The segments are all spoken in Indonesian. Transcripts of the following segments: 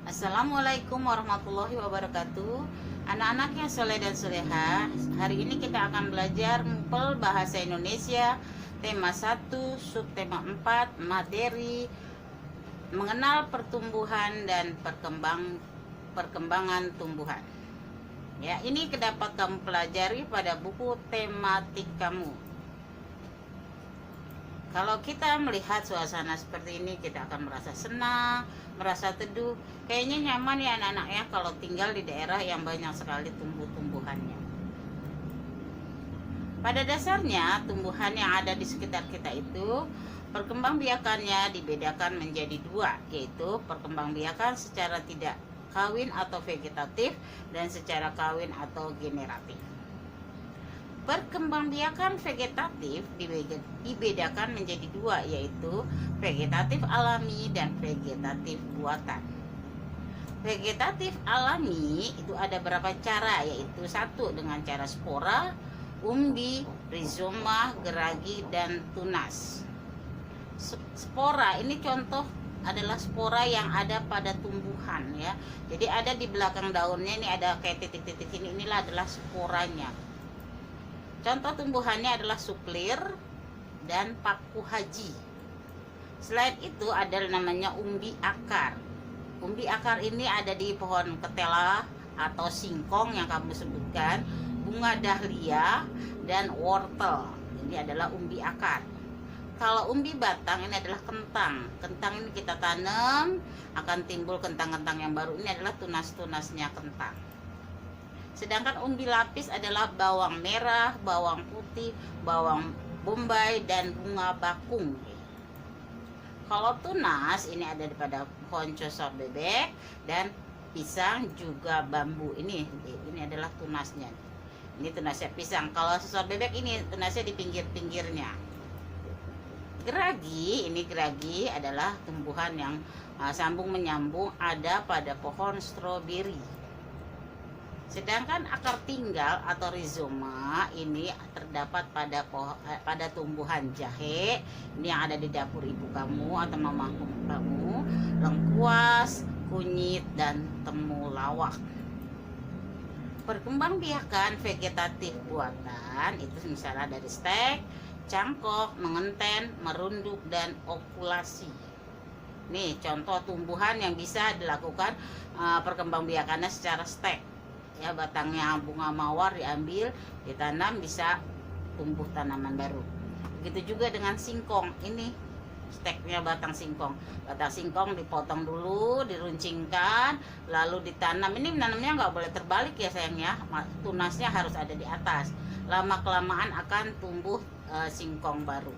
Assalamualaikum warahmatullahi wabarakatuh. Anak-anak yang soleh dan soleha, hari ini kita akan belajar Mupel Bahasa Indonesia tema 1, subtema 4, materi mengenal pertumbuhan dan perkembangan tumbuhan. Ya, ini dapat kamu pelajari pada buku tematik kamu. Kalau kita melihat suasana seperti ini, kita akan merasa senang, merasa teduh. Kayaknya nyaman ya anak-anak ya kalau tinggal di daerah yang banyak sekali tumbuh-tumbuhannya. Pada dasarnya, tumbuhan yang ada di sekitar kita itu perkembangbiakannya dibedakan menjadi dua, yaitu perkembangbiakan secara tidak kawin atau vegetatif dan secara kawin atau generatif. Perkembangbiakan vegetatif dibedakan menjadi dua, yaitu vegetatif alami dan vegetatif buatan. Vegetatif alami itu ada berapa cara, yaitu satu dengan cara spora, umbi, rizoma, geragi, dan tunas. Spora ini contoh adalah spora yang ada pada tumbuhan ya. Jadi ada di belakang daunnya ini ada kayak titik-titik ini, inilah adalah sporanya. Contoh tumbuhannya adalah suklir dan paku haji. Selain itu ada namanya umbi akar. Umbi akar ini ada di pohon ketela atau singkong yang kamu sebutkan, bunga dahlia, dan wortel. Ini adalah umbi akar. Kalau umbi batang ini adalah kentang. Kentang ini kita tanam, akan timbul kentang-kentang yang baru. Ini adalah tunas-tunasnya kentang. Sedangkan umbi lapis adalah bawang merah, bawang putih, bawang bombay, dan bunga bakung. Kalau tunas ini ada pada pohon cosor bebek dan pisang juga bambu. Ini adalah tunasnya. Ini tunasnya pisang. Kalau sosor bebek ini tunasnya di pinggir-pinggirnya. Geragi adalah tumbuhan yang sambung menyambung ada pada pohon stroberi. Sedangkan akar tinggal atau rizoma ini terdapat pada tumbuhan jahe, ini yang ada di dapur ibu kamu atau mama kamu, lengkuas, kunyit, dan temulawak. Perkembangbiakan vegetatif buatan itu misalnya dari stek, cangkok, mengenten, merunduk, dan okulasi. Nih contoh tumbuhan yang bisa dilakukan perkembangbiakannya secara stek. Ya, batangnya bunga mawar diambil, ditanam, bisa tumbuh tanaman baru. Begitu juga dengan singkong. Ini steknya batang singkong. Batang singkong dipotong dulu, diruncingkan, lalu ditanam. Ini menanamnya nggak boleh terbalik ya sayangnya. Tunasnya harus ada di atas. Lama kelamaan akan tumbuh singkong baru.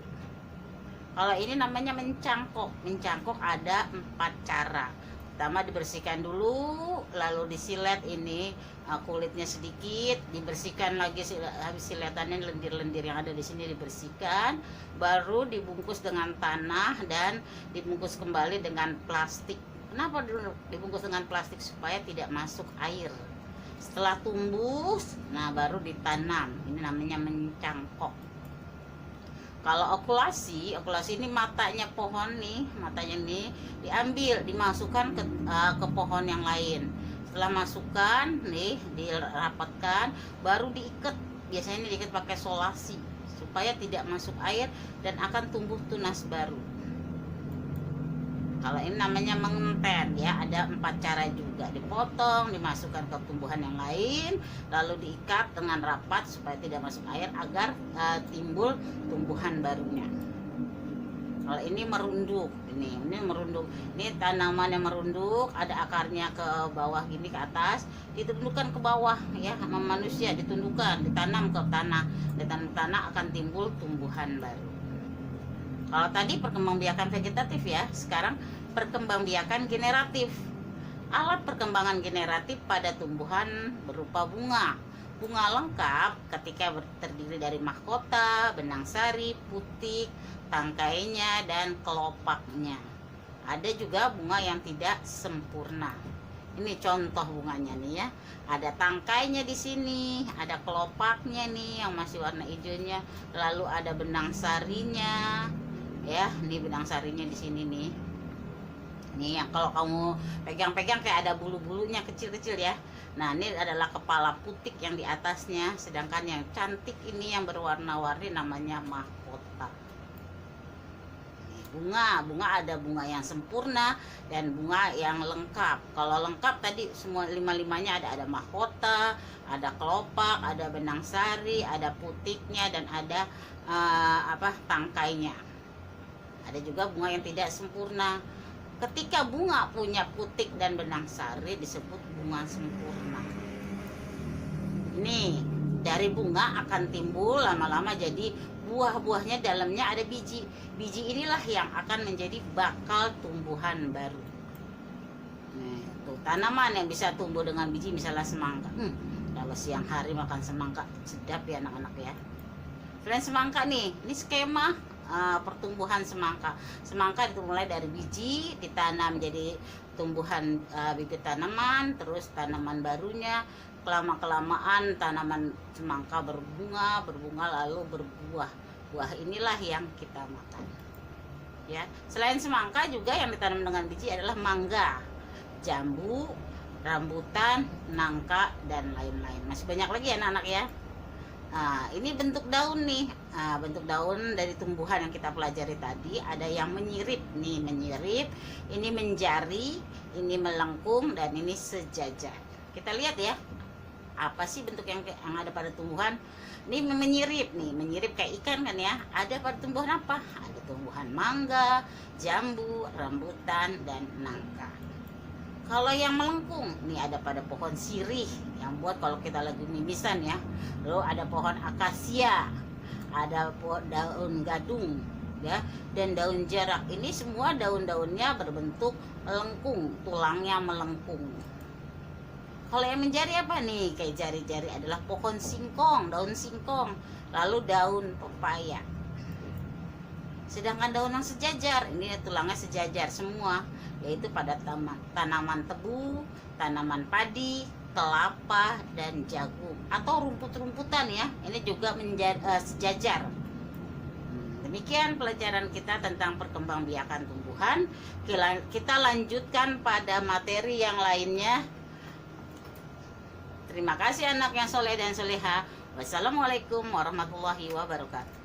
Kalau ini namanya mencangkok. Mencangkok ada 4 cara. Pertama dibersihkan dulu, lalu disilet ini kulitnya sedikit, dibersihkan lagi habis siletannya lendir-lendir yang ada di sini dibersihkan, baru dibungkus dengan tanah dan dibungkus kembali dengan plastik. Kenapa dibungkus dengan plastik? Supaya tidak masuk air. Setelah tumbuh, nah baru ditanam. Ini namanya mencangkok. Kalau okulasi ini matanya pohon nih, matanya nih diambil, dimasukkan ke pohon yang lain. Setelah masukkan nih, dirapatkan, baru diikat. Biasanya ini diikat pakai solasi supaya tidak masuk air dan akan tumbuh tunas baru. Kalau ini namanya mengenten ya, ada 4 cara juga, dipotong, dimasukkan ke tumbuhan yang lain, lalu diikat dengan rapat supaya tidak masuk air agar timbul tumbuhan barunya. Kalau ini merunduk, ini merunduk, ini tanaman yang merunduk, ada akarnya ke bawah gini ke atas, ditundukkan ke bawah ya, sama manusia ditundukkan, ditanam ke tanah, ditanam tanah akan timbul tumbuhan baru. Kalau tadi perkembangbiakan vegetatif ya, sekarang perkembangbiakan generatif. Alat perkembangan generatif pada tumbuhan berupa bunga. Bunga lengkap ketika terdiri dari mahkota, benang sari, putik, tangkainya, dan kelopaknya. Ada juga bunga yang tidak sempurna. Ini contoh bunganya nih ya. Ada tangkainya di sini, ada kelopaknya nih yang masih warna hijaunya, lalu ada benang sarinya. Ya, ini benang sarinya di sini nih. Nih yang kalau kamu pegang-pegang kayak ada bulu-bulunya kecil-kecil ya. Nah ini adalah kepala putik yang di atasnya. Sedangkan yang cantik ini yang berwarna-warni namanya mahkota. Bunga ada bunga yang sempurna dan bunga yang lengkap. Kalau lengkap tadi semua lima-limanya ada mahkota, ada kelopak, ada benang sari, ada putiknya, dan ada tangkainya. Ada juga bunga yang tidak sempurna. Ketika bunga punya putik dan benang sari disebut bunga sempurna. Ini dari bunga akan timbul lama-lama jadi buah-buahnya, dalamnya ada biji. Biji inilah yang akan menjadi bakal tumbuhan baru. Nah, tuh tanaman yang bisa tumbuh dengan biji, misalnya semangka. Kalau siang hari makan semangka sedap ya anak-anak ya. Selain semangka nih, ini skema pertumbuhan semangka. Semangka itu mulai dari biji, ditanam jadi tumbuhan bibit tanaman, terus tanaman barunya kelama-kelamaan tanaman semangka berbunga lalu berbuah. Buah inilah yang kita makan. Ya, selain semangka juga yang ditanam dengan biji adalah mangga, jambu, rambutan, nangka, dan lain-lain. Masih banyak lagi ya anak-anak ya. Nah, ini bentuk daun nih. Nah, bentuk daun dari tumbuhan yang kita pelajari tadi ada yang menyirip. Nih menyirip, ini menjari, ini melengkung, dan ini sejajar. Kita lihat ya. Apa sih bentuk yang ada pada tumbuhan? Ini menyirip nih, menyirip kayak ikan kan ya. Ada pada tumbuhan apa? Ada tumbuhan mangga, jambu, rambutan, dan nangka. Kalau yang melengkung, nih ada pada pohon sirih yang buat kalau kita lagi mimisan ya. Lalu ada pohon akasia, ada daun gadung ya, dan daun jarak. Ini semua daun-daunnya berbentuk melengkung, tulangnya melengkung. Kalau yang menjari apa nih? Kayak jari-jari adalah pohon singkong, daun singkong, lalu daun pepaya. Sedangkan daun yang sejajar, ini tulangnya sejajar semua, yaitu pada tanaman tebu, tanaman padi, kelapa, dan jagung, atau rumput-rumputan ya. Ini juga sejajar. Demikian pelajaran kita tentang perkembangbiakan tumbuhan. Kita lanjutkan pada materi yang lainnya. Terima kasih anak yang soleh dan soleha. Wassalamualaikum warahmatullahi wabarakatuh.